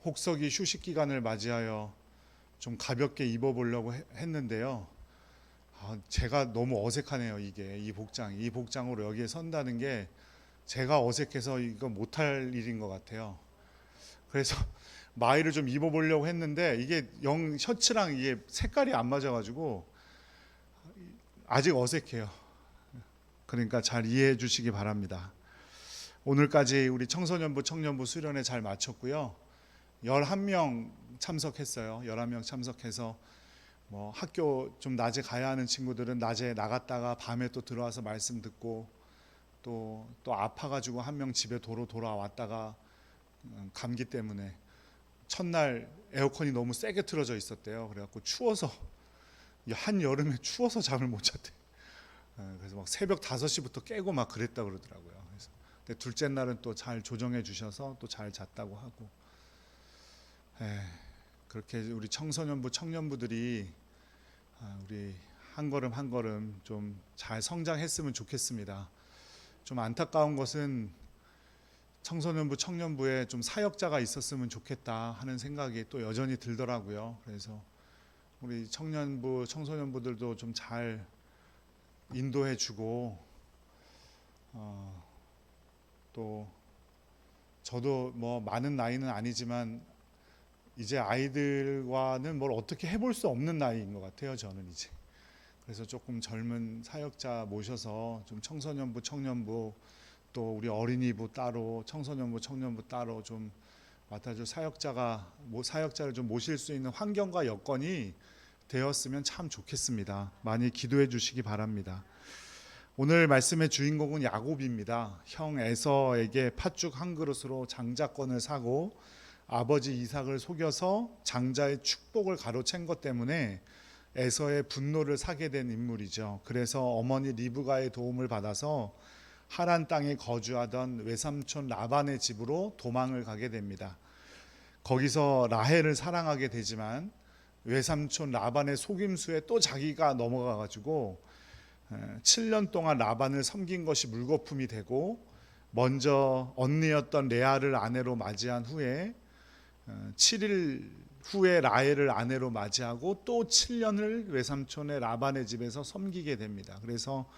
혹서기 휴식 기간을 맞이하여 좀 가볍게 입어보려고 했는데요. 제가 너무 어색하네요. 이 복장으로 여기에 선다는 게 제가 어색해서 이거 못할 일인 것 같아요. 그래서 마이를 좀 입어보려고 했는데 이게 셔츠랑 이게 색깔이 안 맞아가지고 아직 어색해요. 그러니까 잘 이해해 주시기 바랍니다. 오늘까지 우리 청소년부 청년부 수련회 잘 마쳤고요. 11명 참석했어요. 11명 참석해서 뭐 학교 좀 낮에 가야 하는 친구들은 낮에 나갔다가 밤에 또 들어와서 말씀 듣고 또 아파가지고 한 명 집에 도로 돌아왔다가 감기 때문에 첫날 에어컨이 너무 세게 틀어져 있었대요. 그래갖고 추워서 한여름에 추워서 잠을 못 잤대. 그래서 막 새벽 5시부터 깨고 막 그랬다 그러더라고요. 그래서 근데 둘째 날은 또 잘 조정해 주셔서 또 잘 잤다고 하고. 그렇게 우리 청소년부 청년부들이 우리 한 걸음 한 걸음 좀 잘 성장했으면 좋겠습니다. 좀 안타까운 것은 청소년부 청년부에 좀 사역자가 있었으면 좋겠다 하는 생각이 또 여전히 들더라고요. 그래서 우리 청년부 청소년부들도 좀 잘 인도해 주고 또 저도 뭐 많은 나이는 아니지만 이제 아이들과는 뭘 어떻게 해볼 수 없는 나이인 것 같아요. 저는 이제 그래서 조금 젊은 사역자 모셔서 좀 청소년부 청년부 또 우리 어린이부 따로 청소년부 청년부 따로 좀 맡아줄 사역자를 좀 모실 수 있는 환경과 여건이 되었으면 참 좋겠습니다. 많이 기도해 주시기 바랍니다. 오늘 말씀의 주인공은 야곱입니다. 형 에서에게 팥죽 한 그릇으로 장자권을 사고 아버지 이삭을 속여서 장자의 축복을 가로챈 것 때문에 에서의 분노를 사게 된 인물이죠. 그래서 어머니 리브가의 도움을 받아서 하란 땅에 거주하던 외삼촌 라반의 집으로 도망을 가게 됩니다. 거기서 라헬을 사랑하게 되지만 외삼촌 라반의 속임수에 또 자기가 넘어가가지고 7년 동안 라반을 섬긴 것이 물거품이 되고 먼저 언니였던 레아를 아내로 맞이한 후에 7일 후에 라헬을 아내로 맞이하고 또 7년을 외삼촌의 라반의 집에서 섬기게 됩니다. 그래서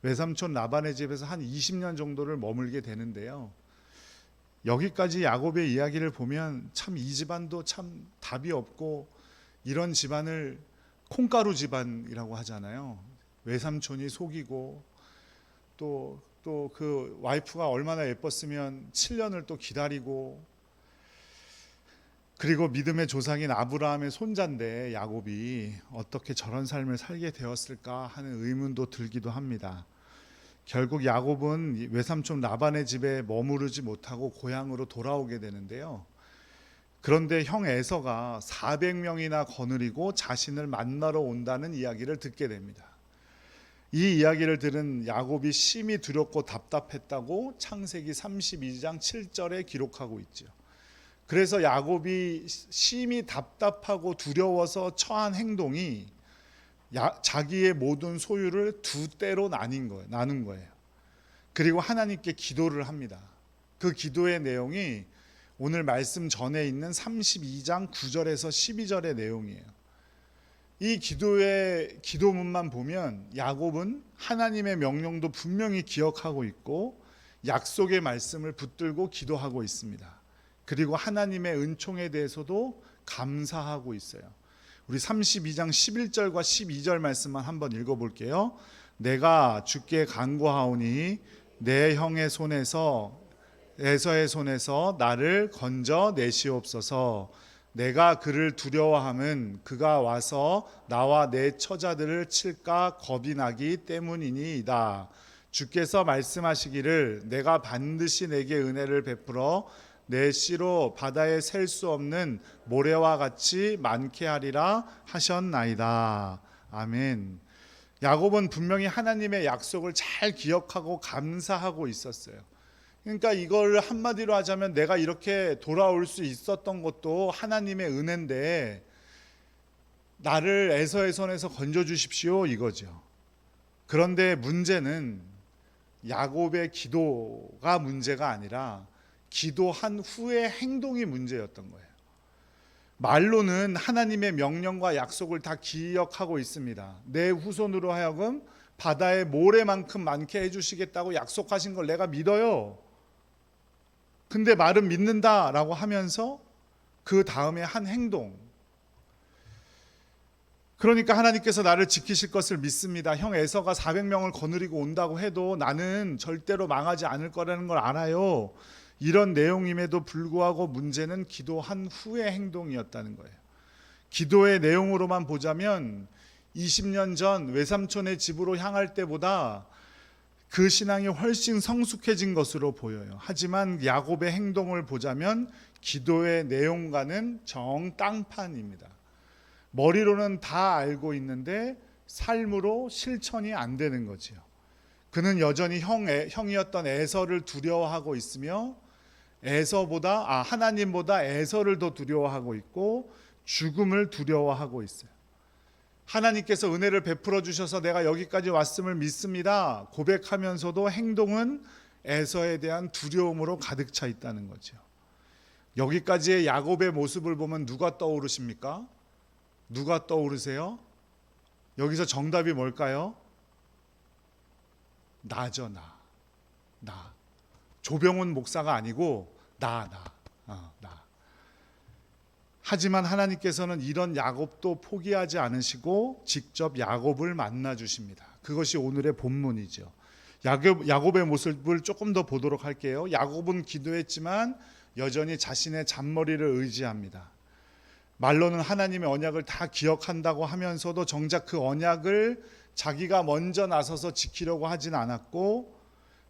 외삼촌 라반의 집에서 한 20년 정도를 머물게 되는데요. 여기까지 야곱의 이야기를 보면 참 이 집안도 참 답이 없고 이런 집안을 콩가루 집안이라고 하잖아요. 외삼촌이 속이고 또 그 와이프가 얼마나 예뻤으면 7년을 또 기다리고 그리고 믿음의 조상인 아브라함의 손자인데 야곱이 어떻게 저런 삶을 살게 되었을까 하는 의문도 들기도 합니다. 결국 야곱은 외삼촌 라반의 집에 머무르지 못하고 고향으로 돌아오게 되는데요. 그런데 형 에서가 400명이나 거느리고 자신을 만나러 온다는 이야기를 듣게 됩니다. 이 이야기를 들은 야곱이 심히 두렵고 답답했다고 창세기 32장 7절에 기록하고 있죠. 그래서 야곱이 심히 답답하고 두려워서 처한 행동이 자기의 모든 소유를 두 떼로 나눈 거예요. 그리고 하나님께 기도를 합니다. 그 기도의 내용이 오늘 말씀 전에 있는 32장 9절에서 12절의 내용이에요. 이 기도의 기도문만 보면 야곱은 하나님의 명령도 분명히 기억하고 있고 약속의 말씀을 붙들고 기도하고 있습니다. 그리고 하나님의 은총에 대해서도 감사하고 있어요. 우리 32장 11절과 12절 말씀만 한번 읽어볼게요. 내가 주께 간구하오니 내 형의 손에서 에서의 손에서 나를 건져 내시옵소서. 내가 그를 두려워함은 그가 와서 나와 내 처자들을 칠까 겁이 나기 때문이니이다. 주께서 말씀하시기를 내가 반드시 내게 은혜를 베풀어 내 씨로 바다에 셀 수 없는 모래와 같이 많게 하리라 하셨나이다. 아멘. 야곱은 분명히 하나님의 약속을 잘 기억하고 감사하고 있었어요. 그러니까 이걸 한마디로 하자면 내가 이렇게 돌아올 수 있었던 것도 하나님의 은혜인데 나를 에서의 손에서 건져주십시오 이거죠. 그런데 문제는 야곱의 기도가 문제가 아니라 기도한 후의 행동이 문제였던 거예요. 말로는 하나님의 명령과 약속을 다 기억하고 있습니다. 내 후손으로 하여금 바다의 모래만큼 많게 해주시겠다고 약속하신 걸 내가 믿어요. 근데 말은 믿는다라고 하면서 그 다음에 한 행동, 그러니까 하나님께서 나를 지키실 것을 믿습니다. 형 에서가 400명을 거느리고 온다고 해도 나는 절대로 망하지 않을 거라는 걸 알아요. 이런 내용임에도 불구하고 문제는 기도한 후의 행동이었다는 거예요. 기도의 내용으로만 보자면 20년 전 외삼촌의 집으로 향할 때보다 그 신앙이 훨씬 성숙해진 것으로 보여요. 하지만 야곱의 행동을 보자면 기도의 내용과는 정땅판입니다. 머리로는 다 알고 있는데 삶으로 실천이 안 되는 거지요. 그는 여전히 형이었던 에서를 두려워하고 있으며 하나님보다 에서를 더 두려워하고 있고 죽음을 두려워하고 있어요. 하나님께서 은혜를 베풀어 주셔서 내가 여기까지 왔음을 믿습니다 고백하면서도 행동은 에서에 대한 두려움으로 가득 차 있다는 거죠. 여기까지의 야곱의 모습을 보면 누가 떠오르십니까? 누가 떠오르세요? 여기서 정답이 뭘까요? 나죠. 나. 조병훈 목사가 아니고 나. 하지만 하나님께서는 이런 야곱도 포기하지 않으시고 직접 야곱을 만나 주십니다. 그것이 오늘의 본문이죠. 야곱의 모습을 조금 더 보도록 할게요. 야곱은 기도했지만 여전히 자신의 잔머리를 의지합니다. 말로는 하나님의 언약을 다 기억한다고 하면서도 정작 그 언약을 자기가 먼저 나서서 지키려고 하진 않았고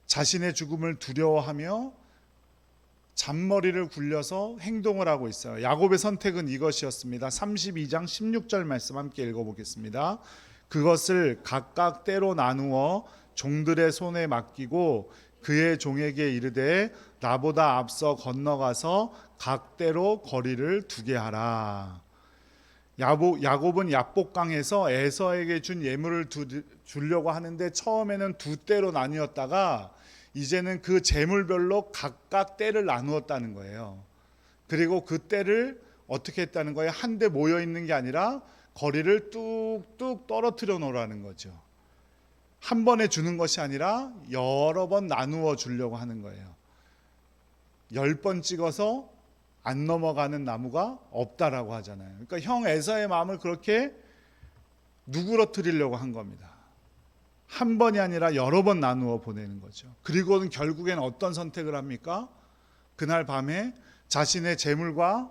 자신의 죽음을 두려워하며 잔머리를 굴려서 행동을 하고 있어요. 야곱의 선택은 이것이었습니다. 32장 16절 말씀 함께 읽어보겠습니다. 그것을 각각 때로 나누어 종들의 손에 맡기고 그의 종에게 이르되 나보다 앞서 건너가서 각대로 거리를 두게 하라. 야곱은 야복강에서 에서에게 준 예물을 주려고 하는데 처음에는 두 때로 나뉘었다가 이제는 그 재물별로 각각 때를 나누었다는 거예요. 그리고 그 때를 어떻게 했다는 거예요? 한데 모여 있는 게 아니라 거리를 뚝뚝 떨어뜨려 놓으라는 거죠. 한 번에 주는 것이 아니라 여러 번 나누어 주려고 하는 거예요. 10번 찍어서 안 넘어가는 나무가 없다라고 하잖아요. 그러니까 형 에서의 마음을 그렇게 누그러뜨리려고 한 겁니다. 한 번이 아니라 여러 번 나누어 보내는 거죠. 그리고는 결국엔 어떤 선택을 합니까? 그날 밤에 자신의 재물과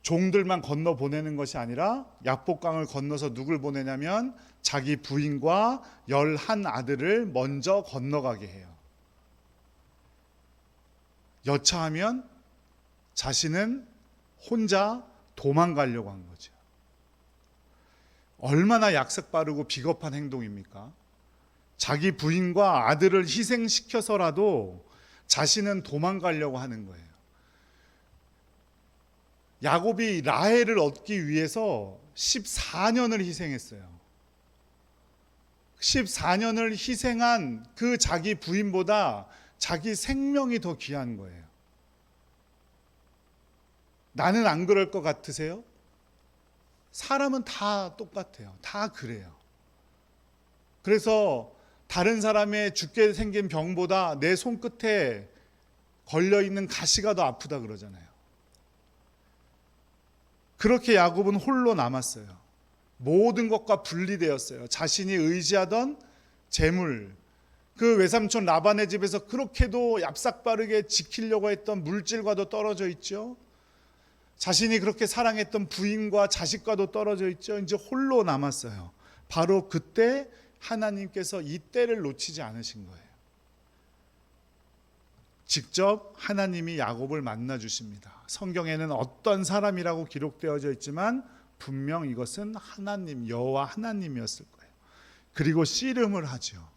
종들만 건너 보내는 것이 아니라 야복강을 건너서 누굴 보내냐면 자기 부인과 11 아들을 먼저 건너가게 해요. 여차하면 자신은 혼자 도망가려고 한 거죠. 얼마나 약삭빠르고 비겁한 행동입니까? 자기 부인과 아들을 희생시켜서라도 자신은 도망가려고 하는 거예요. 야곱이 라헬을 얻기 위해서 14년을 희생했어요. 14년을 희생한 그 자기 부인보다 자기 생명이 더 귀한 거예요. 나는 안 그럴 것 같으세요? 사람은 다 똑같아요. 다 그래요. 그래서 다른 사람의 죽게 생긴 병보다 내 손끝에 걸려있는 가시가 더 아프다 그러잖아요. 그렇게 야곱은 홀로 남았어요. 모든 것과 분리되었어요. 자신이 의지하던 재물, 그 외삼촌 라반의 집에서 그렇게도 얍삭빠르게 지키려고 했던 물질과도 떨어져 있죠. 자신이 그렇게 사랑했던 부인과 자식과도 떨어져 있죠. 이제 홀로 남았어요. 바로 그때 하나님께서 이 때를 놓치지 않으신 거예요. 직접 하나님이 야곱을 만나 주십니다. 성경에는 어떤 사람이라고 기록되어져 있지만 분명 이것은 하나님, 여호와 하나님이었을 거예요. 그리고 씨름을 하죠.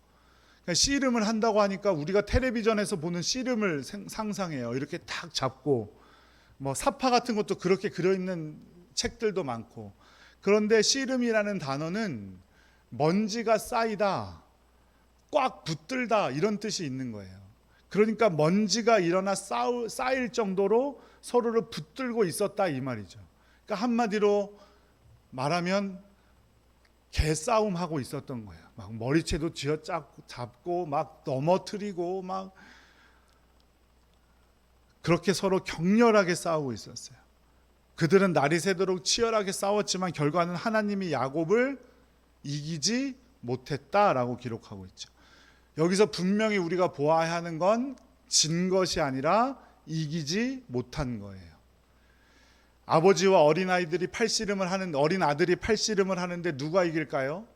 씨름을 한다고 하니까 우리가 텔레비전에서 보는 씨름을 상상해요. 이렇게 탁 잡고 뭐 사파 같은 것도 그렇게 그려 있는 책들도 많고. 그런데 씨름이라는 단어는 먼지가 쌓이다, 꽉 붙들다 이런 뜻이 있는 거예요. 그러니까 먼지가 일어나 쌓일 정도로 서로를 붙들고 있었다 이 말이죠. 그러니까 한마디로 말하면 개싸움하고 있었던 거예요. 막 머리채도 쥐어잡고 막 넘어뜨리고 막 그렇게 서로 격렬하게 싸우고 있었어요. 그들은 날이 새도록 치열하게 싸웠지만 결과는 하나님이 야곱을 이기지 못했다라고 기록하고 있죠. 여기서 분명히 우리가 보아야 하는 건 진 것이 아니라 이기지 못한 거예요. 아버지와 어린 아들이 팔씨름을 하는데 누가 이길까요?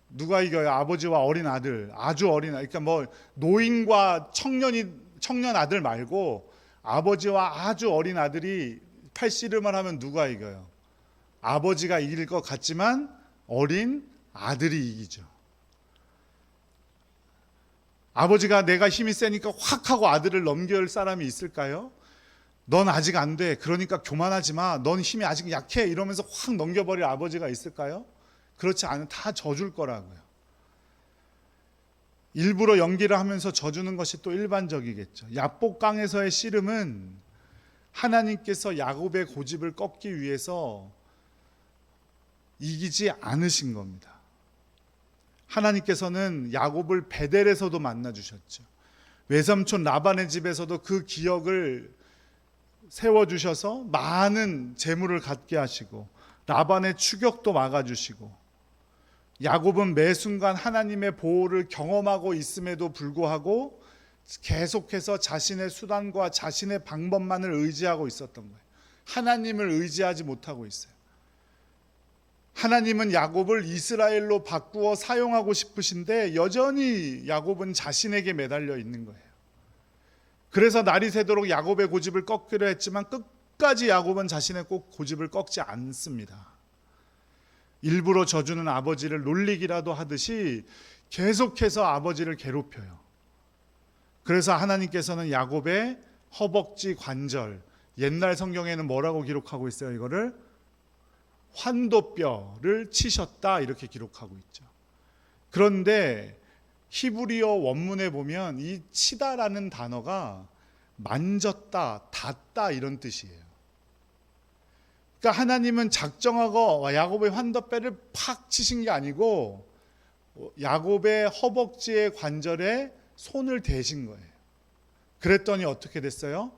누가 이겨요? 아버지와 어린 아들, 아주 어린 아들. 그러니까 뭐 노인과 청년 아들 말고 아버지와 아주 어린 아들이 팔씨름을 하면 누가 이겨요? 아버지가 이길 것 같지만 어린 아들이 이기죠. 아버지가 내가 힘이 세니까 확 하고 아들을 넘길 사람이 있을까요? 넌 아직 안 돼. 그러니까 교만하지 마. 넌 힘이 아직 약해. 이러면서 확 넘겨버릴 아버지가 있을까요? 그렇지 않은, 다 져줄 거라고요. 일부러 연기를 하면서 져주는 것이 또 일반적이겠죠. 야복강에서의 씨름은 하나님께서 야곱의 고집을 꺾기 위해서 이기지 않으신 겁니다. 하나님께서는 야곱을 베델에서도 만나 주셨죠. 외삼촌 라반의 집에서도 그 기억을 세워주셔서 많은 재물을 갖게 하시고 라반의 추격도 막아주시고, 야곱은 매 순간 하나님의 보호를 경험하고 있음에도 불구하고 계속해서 자신의 수단과 자신의 방법만을 의지하고 있었던 거예요. 하나님을 의지하지 못하고 있어요. 하나님은 야곱을 이스라엘로 바꾸어 사용하고 싶으신데 여전히 야곱은 자신에게 매달려 있는 거예요. 그래서 날이 새도록 야곱의 고집을 꺾기로 했지만 끝까지 야곱은 자신의 고집을 꺾지 않습니다. 일부러 져주는 아버지를 놀리기라도 하듯이 계속해서 아버지를 괴롭혀요. 그래서 하나님께서는 야곱의 허벅지 관절, 옛날 성경에는 뭐라고 기록하고 있어요? 이거를 환도뼈를 치셨다 이렇게 기록하고 있죠. 그런데 히브리어 원문에 보면 이 치다라는 단어가 만졌다, 닿다 이런 뜻이에요. 그러니까 하나님은 작정하고 야곱의 환도뼈를 팍 치신 게 아니고 야곱의 허벅지의 관절에 손을 대신 거예요. 그랬더니 어떻게 됐어요?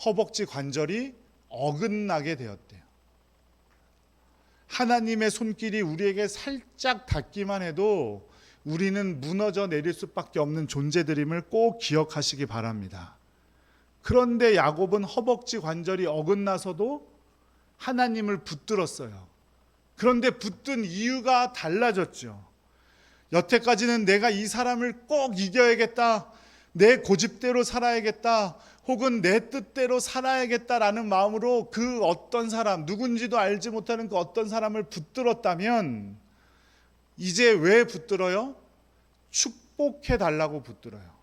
허벅지 관절이 어긋나게 되었대요. 하나님의 손길이 우리에게 살짝 닿기만 해도 우리는 무너져 내릴 수밖에 없는 존재들임을 꼭 기억하시기 바랍니다. 그런데 야곱은 허벅지 관절이 어긋나서도 하나님을 붙들었어요. 그런데 붙든 이유가 달라졌죠. 여태까지는 내가 이 사람을 꼭 이겨야겠다, 내 고집대로 살아야겠다, 혹은 내 뜻대로 살아야겠다라는 마음으로 그 어떤 사람, 누군지도 알지 못하는 그 어떤 사람을 붙들었다면 이제 왜 붙들어요? 축복해 달라고 붙들어요.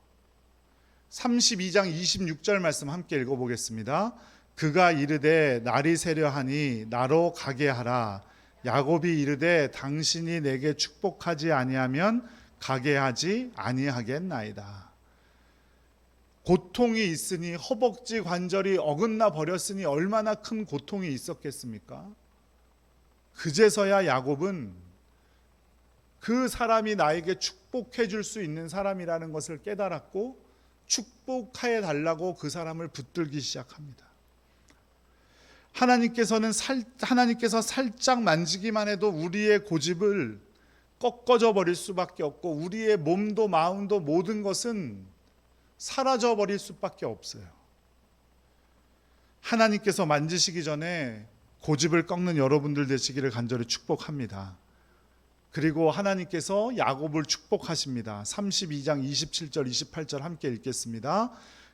32장 26절 말씀 함께 읽어보겠습니다. 그가 이르되 날이 새려 하니 나로 가게 하라. 야곱이 이르되 당신이 내게 축복하지 아니하면 가게 하지 아니하겠나이다. 고통이 있으니, 허벅지 관절이 어긋나 버렸으니 얼마나 큰 고통이 있었겠습니까? 그제서야 야곱은 그 사람이 나에게 축복해 줄 수 있는 사람이라는 것을 깨달았고 축복해 달라고 그 사람을 붙들기 시작합니다. 하나님께서 살짝 만지기만 해도 우리의 고집을 꺾어져 버릴 수밖에 없고 우리의 몸도 마음도 모든 것은 사라져 버릴 수밖에 없어요. 하나님께서 만지시기 전에 고집을 꺾는 여러분들 되시기를 간절히 축복합니다. 그리고 하나님께서 야곱을 축복하십니다. 32장 27절 28절 함께 읽겠습니다.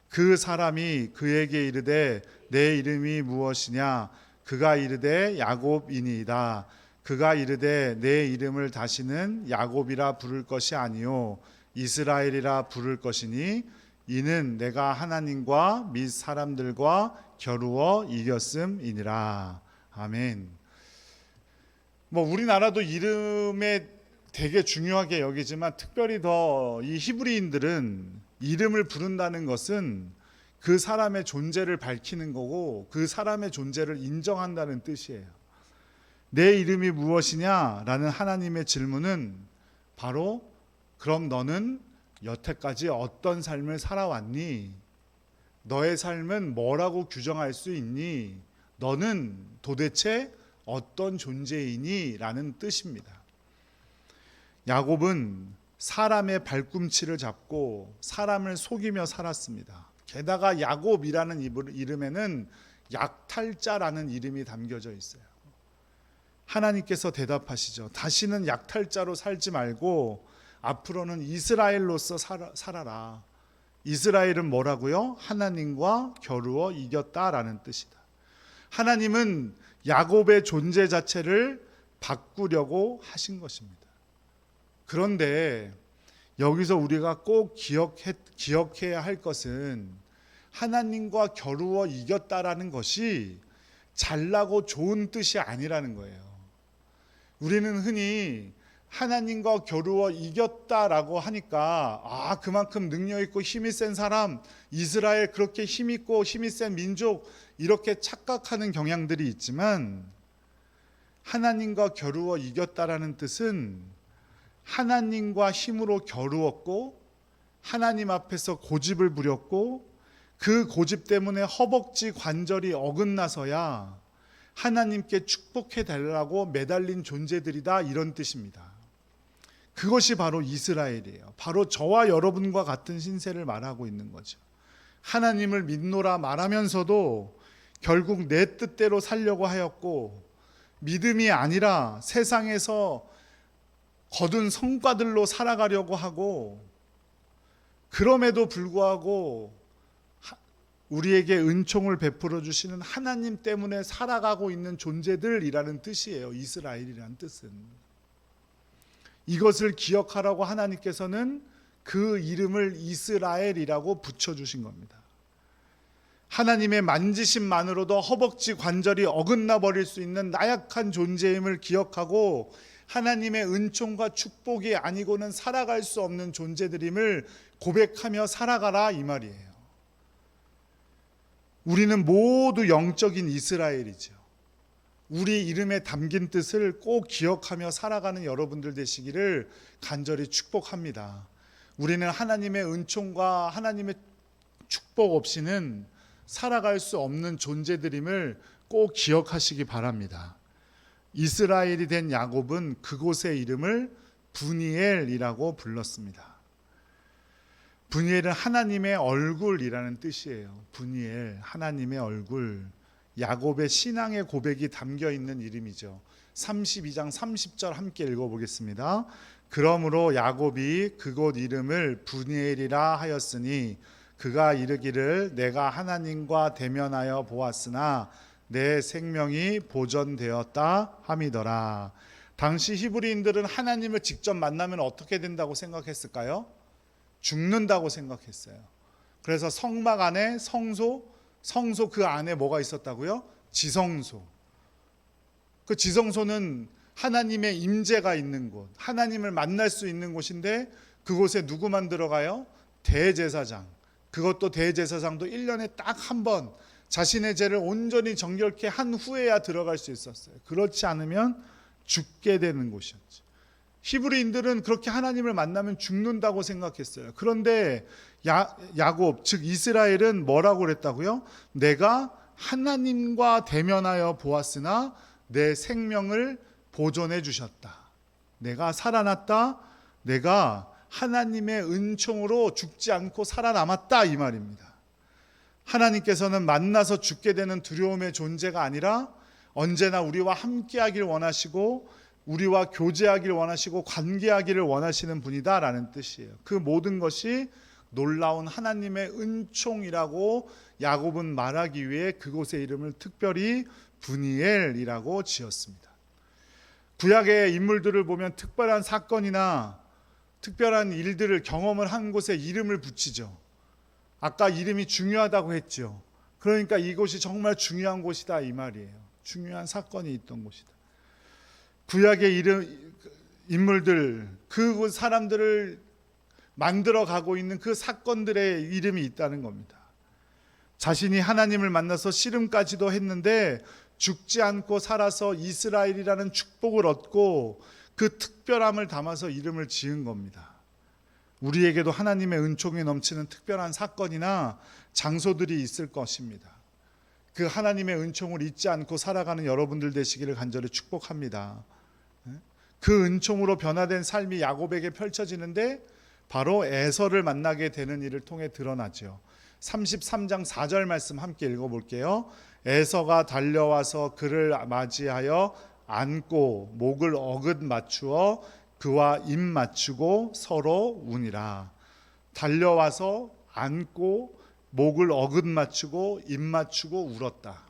그 사람이 그에게 이르되 내 이름이 무엇이냐? 그가 이르되 야곱이니이다. 그가 이르되 내 이름을 다시는 야곱이라 부를 것이 아니요 이스라엘이라 부를 것이니 이는 내가 하나님과 및 사람들과 겨루어 이겼음이니라. 아멘. 우리나라도 이름에 되게 중요하게 여기지만 특별히 더 이 히브리인들은 이름을 부른다는 것은 그 사람의 존재를 밝히는 거고 그 사람의 존재를 인정한다는 뜻이에요. 내 이름이 무엇이냐라는 하나님의 질문은 바로 그럼 너는 여태까지 어떤 삶을 살아왔니? 너의 삶은 뭐라고 규정할 수 있니? 너는 도대체 어떤 존재이니? 라는 뜻입니다. 야곱은 사람의 발꿈치를 잡고 사람을 속이며 살았습니다. 게다가 야곱이라는 이름에는 약탈자라는 이름이 담겨져 있어요. 하나님께서 대답하시죠. 다시는 약탈자로 살지 말고 앞으로는 이스라엘로서 살아라. 이스라엘은 뭐라고요? 하나님과 겨루어 이겼다라는 뜻이다. 하나님은 야곱의 존재 자체를 바꾸려고 하신 것입니다. 그런데 여기서 우리가 꼭 기억해야 할 것은 하나님과 겨루어 이겼다라는 것이 잘나고 좋은 뜻이 아니라는 거예요. 우리는 흔히 하나님과 겨루어 이겼다라고 하니까 그만큼 능력 있고 힘이 센 사람, 이스라엘 그렇게 힘 있고 힘이 센 민족 이렇게 착각하는 경향들이 있지만 하나님과 겨루어 이겼다라는 뜻은 하나님과 힘으로 겨루었고 하나님 앞에서 고집을 부렸고 그 고집 때문에 허벅지 관절이 어긋나서야 하나님께 축복해 달라고 매달린 존재들이다, 이런 뜻입니다. 그것이 바로 이스라엘이에요. 바로 저와 여러분과 같은 신세를 말하고 있는 거죠. 하나님을 믿노라 말하면서도 결국 내 뜻대로 살려고 하였고 믿음이 아니라 세상에서 거둔 성과들로 살아가려고 하고 그럼에도 불구하고 우리에게 은총을 베풀어 주시는 하나님 때문에 살아가고 있는 존재들이라는 뜻이에요. 이스라엘이라는 뜻은. 이것을 기억하라고 하나님께서는 그 이름을 이스라엘이라고 붙여주신 겁니다. 하나님의 만지심만으로도 허벅지 관절이 어긋나 버릴 수 있는 나약한 존재임을 기억하고 하나님의 은총과 축복이 아니고는 살아갈 수 없는 존재들임을 고백하며 살아가라, 이 말이에요. 우리는 모두 영적인 이스라엘이죠. 우리 이름에 담긴 뜻을 꼭 기억하며 살아가는 여러분들 되시기를 간절히 축복합니다. 우리는 하나님의 은총과 하나님의 축복 없이는 살아갈 수 없는 존재들임을 꼭 기억하시기 바랍니다. 이스라엘이 된 야곱은 그곳의 이름을 브니엘이라고 불렀습니다. 브니엘은 하나님의 얼굴이라는 뜻이에요. 브니엘, 하나님의 얼굴. 야곱의 신앙의 고백이 담겨 있는 이름이죠. 32장 30절 함께 읽어보겠습니다. 그러므로 야곱이 그곳 이름을 브니엘이라 하였으니 그가 이르기를 내가 하나님과 대면하여 보았으나 내 생명이 보존되었다 함이더라. 당시 히브리인들은 하나님을 직접 만나면 어떻게 된다고 생각했을까요? 죽는다고 생각했어요. 그래서 성막 안에 성소 그 안에 뭐가 있었다고요? 지성소. 그 지성소는 하나님의 임재가 있는 곳, 하나님을 만날 수 있는 곳인데 그곳에 누구만 들어가요? 대제사장. 그것도 대제사장도 1년에 딱 한 번 자신의 죄를 온전히 정결케 한 후에야 들어갈 수 있었어요. 그렇지 않으면 죽게 되는 곳이었죠. 히브리인들은 그렇게 하나님을 만나면 죽는다고 생각했어요. 그런데 야곱, 즉 이스라엘은 뭐라고 그랬다고요? 내가 하나님과 대면하여 보았으나 내 생명을 보존해 주셨다. 내가 살아났다. 내가 하나님의 은총으로 죽지 않고 살아남았다, 이 말입니다. 하나님께서는 만나서 죽게 되는 두려움의 존재가 아니라 언제나 우리와 함께하길 원하시고 우리와 교제하길 원하시고 관계하기를 원하시는 분이다라는 뜻이에요. 그 모든 것이 놀라운 하나님의 은총이라고 야곱은 말하기 위해 그곳의 이름을 특별히 브니엘이라고 지었습니다. 구약의 인물들을 보면 특별한 사건이나 특별한 일들을 경험을 한 곳에 이름을 붙이죠. 아까 이름이 중요하다고 했죠. 그러니까 이곳이 정말 중요한 곳이다 이 말이에요. 중요한 사건이 있던 곳이다. 구약의 인물들, 그 사람들을 만들어 가고 있는 그 사건들의 이름이 있다는 겁니다. 자신이 하나님을 만나서 씨름까지도 했는데 죽지 않고 살아서 이스라엘이라는 축복을 얻고 그 특별함을 담아서 이름을 지은 겁니다. 우리에게도 하나님의 은총이 넘치는 특별한 사건이나 장소들이 있을 것입니다. 그 하나님의 은총을 잊지 않고 살아가는 여러분들 되시기를 간절히 축복합니다. 그 은총으로 변화된 삶이 야곱에게 펼쳐지는데 바로 에서를 만나게 되는 일을 통해 드러나죠. 33장 4절 말씀 함께 읽어볼게요. 에서가 달려와서 그를 맞이하여 안고 목을 어긋 맞추어 그와 입 맞추고 서로 우니라. 달려와서 안고 목을 어긋 맞추고 입 맞추고 울었다.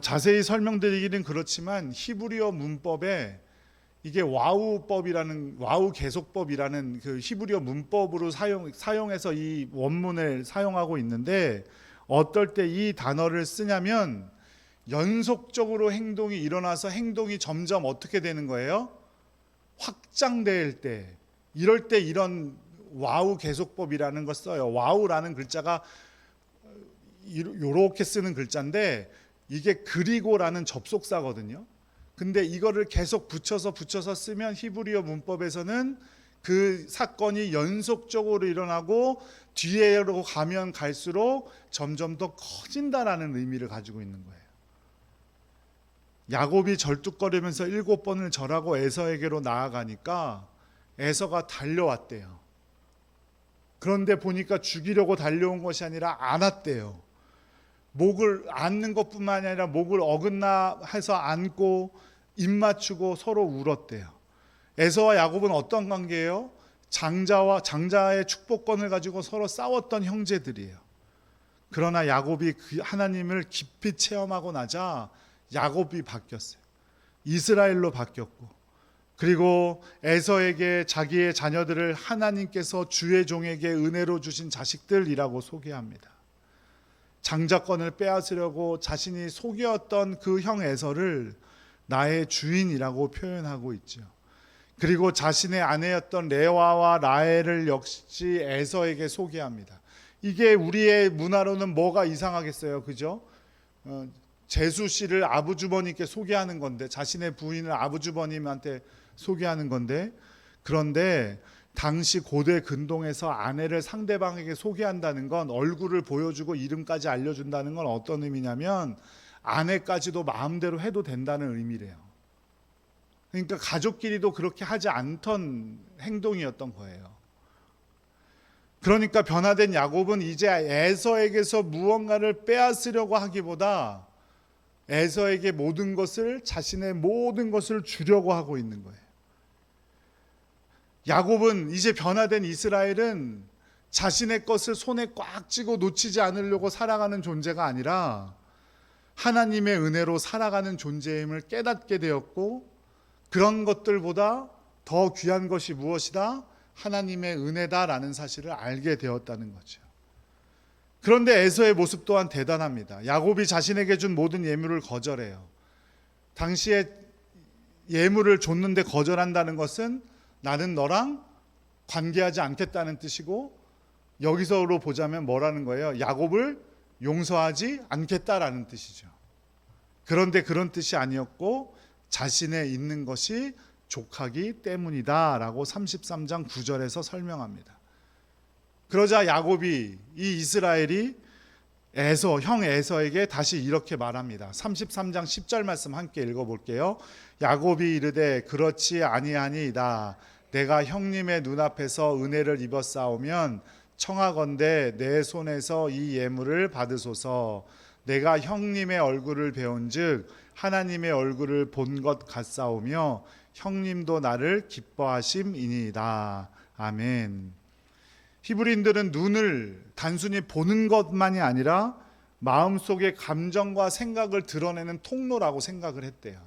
자세히 설명드리기는 그렇지만 히브리어 문법에 이게 와우 계속법이라는 그 히브리어 문법으로 사용해서 이 원문을 사용하고 있는데, 어떨 때 이 단어를 쓰냐면 연속적으로 행동이 일어나서 행동이 점점 어떻게 되는 거예요? 확장될 때, 이럴 때 이런 와우 계속법이라는 걸 써요. 와우라는 글자가 이렇게 쓰는 글자인데 이게 그리고라는 접속사거든요. 근데 이거를 계속 붙여서 쓰면 히브리어 문법에서는 그 사건이 연속적으로 일어나고 뒤에로 가면 갈수록 점점 더 커진다라는 의미를 가지고 있는 거예요. 야곱이 절뚝거리면서 7번을 절하고 에서에게로 나아가니까 에서가 달려왔대요. 그런데 보니까 죽이려고 달려온 것이 아니라 안았대요. 목을 안는 것뿐만 아니라 목을 어긋나 해서 안고 입 맞추고 서로 울었대요. 에서와 야곱은 어떤 관계예요? 장자의 축복권을 가지고 서로 싸웠던 형제들이에요. 그러나 야곱이 하나님을 깊이 체험하고 나자 야곱이 바뀌었어요. 이스라엘로 바뀌었고, 그리고 에서에게 자기의 자녀들을 하나님께서 주의 종에게 은혜로 주신 자식들이라고 소개합니다. 장자권을 빼앗으려고 자신이 속였던 그 형 에서를 나의 주인이라고 표현하고 있죠. 그리고 자신의 아내였던 레와와 라헬을 역시 에서에게 소개합니다. 이게 우리의 문화로는 뭐가 이상하겠어요, 그죠? 제수 씨를 아부주버님께 소개하는 건데, 자신의 부인을 아부주버님한테 소개하는 건데, 그런데 당시 고대 근동에서 아내를 상대방에게 소개한다는 건, 얼굴을 보여주고 이름까지 알려준다는 건 어떤 의미냐면 아내까지도 마음대로 해도 된다는 의미래요. 그러니까 가족끼리도 그렇게 하지 않던 행동이었던 거예요. 그러니까 변화된 야곱은 이제 에서에게서 무언가를 빼앗으려고 하기보다 에서에게 모든 것을, 자신의 모든 것을 주려고 하고 있는 거예요. 야곱은, 이제 변화된 이스라엘은 자신의 것을 손에 꽉 쥐고 놓치지 않으려고 살아가는 존재가 아니라 하나님의 은혜로 살아가는 존재임을 깨닫게 되었고, 그런 것들보다 더 귀한 것이 무엇이다? 하나님의 은혜다라는 사실을 알게 되었다는 거죠. 그런데 에서의 모습 또한 대단합니다. 야곱이 자신에게 준 모든 예물을 거절해요. 당시에 예물을 줬는데 거절한다는 것은 나는 너랑 관계하지 않겠다는 뜻이고, 여기서로 보자면 뭐라는 거예요? 야곱을 용서하지 않겠다라는 뜻이죠. 그런데 그런 뜻이 아니었고 자신의 있는 것이 족하기 때문이다라고 33장 9절에서 설명합니다. 그러자 야곱이, 이 이스라엘이 형 에서에게 다시 이렇게 말합니다. 33장 10절 말씀 함께 읽어볼게요. 야곱이 이르되 그렇지 아니하니이다. 내가 형님의 눈앞에서 은혜를 입었사오면 청하건대 내 손에서 이 예물을 받으소서. 내가 형님의 얼굴을 배운즉 하나님의 얼굴을 본 것 같사오며 형님도 나를 기뻐하심이니이다. 아멘. 히브리인들은 눈을 단순히 보는 것만이 아니라 마음속의 감정과 생각을 드러내는 통로라고 생각을 했대요.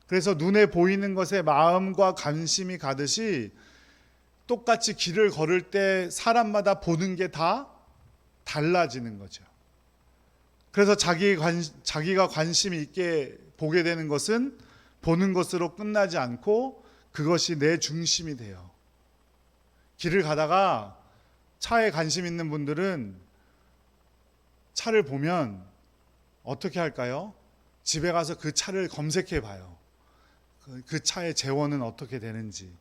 그래서 눈에 보이는 것에 마음과 관심이 가듯이 똑같이 길을 걸을 때 사람마다 보는 게 다 달라지는 거죠. 그래서 자기가 관심 있게 보게 되는 것은 보는 것으로 끝나지 않고 그것이 내 중심이 돼요. 길을 가다가 차에 관심 있는 분들은 차를 보면 어떻게 할까요? 집에 가서 그 차를 검색해 봐요. 그 차의 재원은 어떻게 되는지,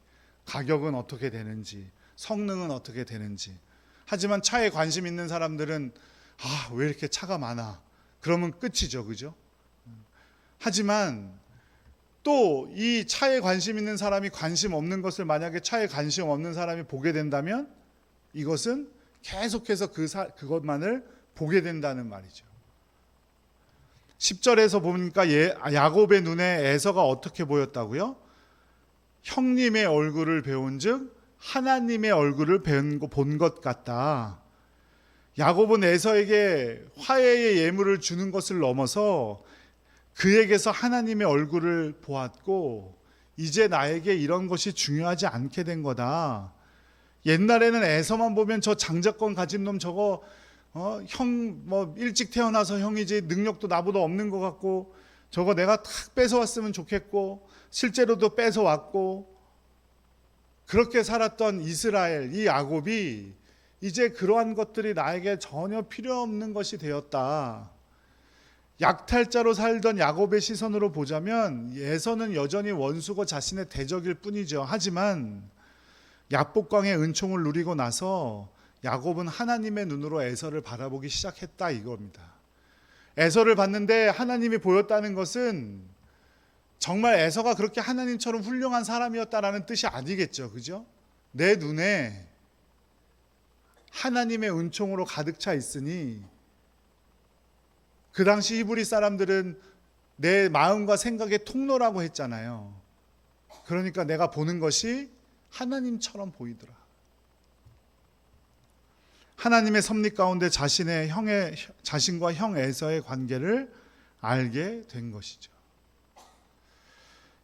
가격은 어떻게 되는지, 성능은 어떻게 되는지. 하지만 차에 관심 있는 사람들은 왜 이렇게 차가 많아? 그러면 끝이죠, 그죠? 하지만 또 이 차에 관심 있는 사람이 관심 없는 것을 만약에 차에 관심 없는 사람이 보게 된다면 이것은 계속해서 그것만을 보게 된다는 말이죠. 10절에서 보니까 야곱의 눈에 에서가 어떻게 보였다고요? 형님의 얼굴을 배운즉 하나님의 얼굴을 본 것 같다. 야곱은 에서에게 화해의 예물을 주는 것을 넘어서 그에게서 하나님의 얼굴을 보았고 이제 나에게 이런 것이 중요하지 않게 된 거다. 옛날에는 에서만 보면 저 장자권 가진 놈 저거 형 일찍 태어나서 형이지 능력도 나보다 없는 것 같고 저거 내가 탁 뺏어왔으면 좋겠고 실제로도 뺏어왔고 그렇게 살았던 이스라엘 이 야곱이 이제 그러한 것들이 나에게 전혀 필요 없는 것이 되었다. 약탈자로 살던 야곱의 시선으로 보자면 에서는 여전히 원수고 자신의 대적일 뿐이죠. 하지만 약복강의 은총을 누리고 나서 야곱은 하나님의 눈으로 에서를 바라보기 시작했다 이겁니다. 에서를 봤는데 하나님이 보였다는 것은 정말 에서가 그렇게 하나님처럼 훌륭한 사람이었다라는 뜻이 아니겠죠. 그죠? 내 눈에 하나님의 은총으로 가득 차 있으니 그 당시 히브리 사람들은 내 마음과 생각의 통로라고 했잖아요. 그러니까 내가 보는 것이 하나님처럼 보이더라. 하나님의 섭리 가운데 자신과 형 에서의 관계를 알게 된 것이죠.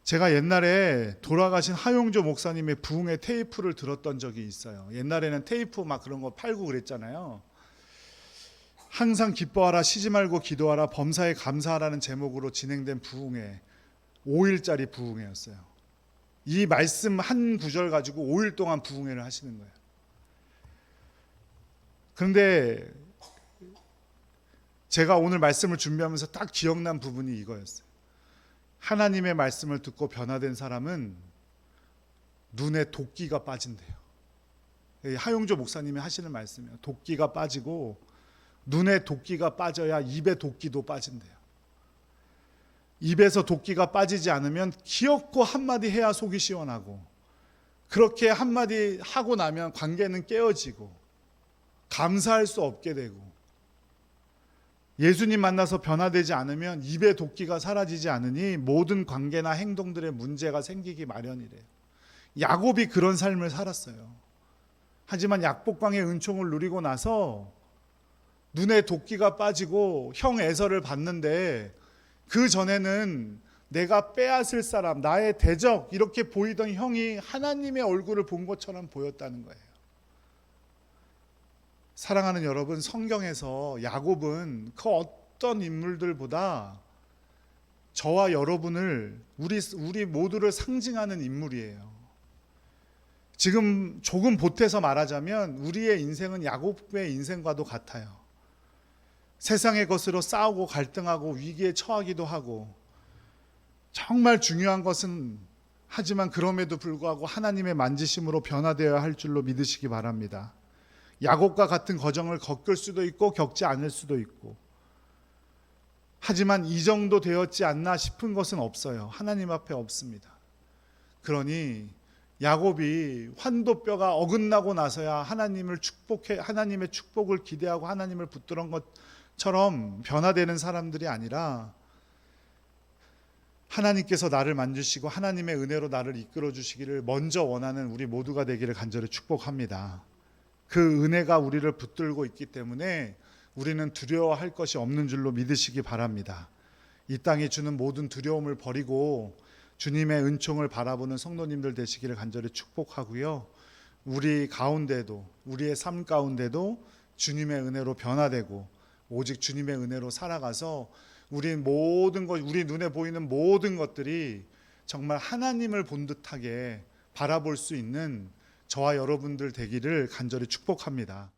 제가 옛날에 돌아가신 하용조 목사님의 부흥의 테이프를 들었던 적이 있어요. 옛날에는 테이프 막 그런 거 팔고 그랬잖아요. 항상 기뻐하라, 쉬지 말고 기도하라, 범사에 감사하라는 제목으로 진행된 부흥회, 5일짜리 부흥회였어요. 이 말씀 한 구절 가지고 5일 동안 부흥회를 하시는 거예요. 그런데 제가 오늘 말씀을 준비하면서 딱 기억난 부분이 이거였어요. 하나님의 말씀을 듣고 변화된 사람은 눈에 도끼가 빠진대요. 하용조 목사님이 하시는 말씀이에요. 도끼가 빠지고 눈에 도끼가 빠져야 입에 도끼도 빠진대요. 입에서 도끼가 빠지지 않으면 귀엽고 한마디 해야 속이 시원하고 그렇게 한마디 하고 나면 관계는 깨어지고 감사할 수 없게 되고 예수님 만나서 변화되지 않으면 입에 도끼가 사라지지 않으니 모든 관계나 행동들의 문제가 생기기 마련이래요. 야곱이 그런 삶을 살았어요. 하지만 약복강의 은총을 누리고 나서 눈에 도끼가 빠지고 형 에서를 봤는데 그 전에는 내가 빼앗을 사람, 나의 대적 이렇게 보이던 형이 하나님의 얼굴을 본 것처럼 보였다는 거예요. 사랑하는 여러분, 성경에서 야곱은 그 어떤 인물들보다 저와 여러분을 우리 모두를 상징하는 인물이에요. 지금 조금 보태서 말하자면 우리의 인생은 야곱의 인생과도 같아요. 세상의 것으로 싸우고 갈등하고 위기에 처하기도 하고 정말 중요한 것은 하지만 그럼에도 불구하고 하나님의 만지심으로 변화되어야 할 줄로 믿으시기 바랍니다. 야곱과 같은 과정을 겪을 수도 있고 겪지 않을 수도 있고 하지만 이 정도 되었지 않나 싶은 것은 없어요. 하나님 앞에 없습니다. 그러니 야곱이 환도뼈가 어긋나고 나서야 하나님의 축복을 기대하고 하나님을 붙들은 것처럼 변화되는 사람들이 아니라 하나님께서 나를 만지시고 하나님의 은혜로 나를 이끌어 주시기를 먼저 원하는 우리 모두가 되기를 간절히 축복합니다. 그 은혜가 우리를 붙들고 있기 때문에 우리는 두려워할 것이 없는 줄로 믿으시기 바랍니다. 이 땅이 주는 모든 두려움을 버리고 주님의 은총을 바라보는 성도님들 되시기를 간절히 축복하고요. 우리 가운데도, 우리의 삶 가운데도 주님의 은혜로 변화되고 오직 주님의 은혜로 살아가서 우리 모든 것, 우리 눈에 보이는 모든 것들이 정말 하나님을 본 듯하게 바라볼 수 있는 저와 여러분들 되기를 간절히 축복합니다.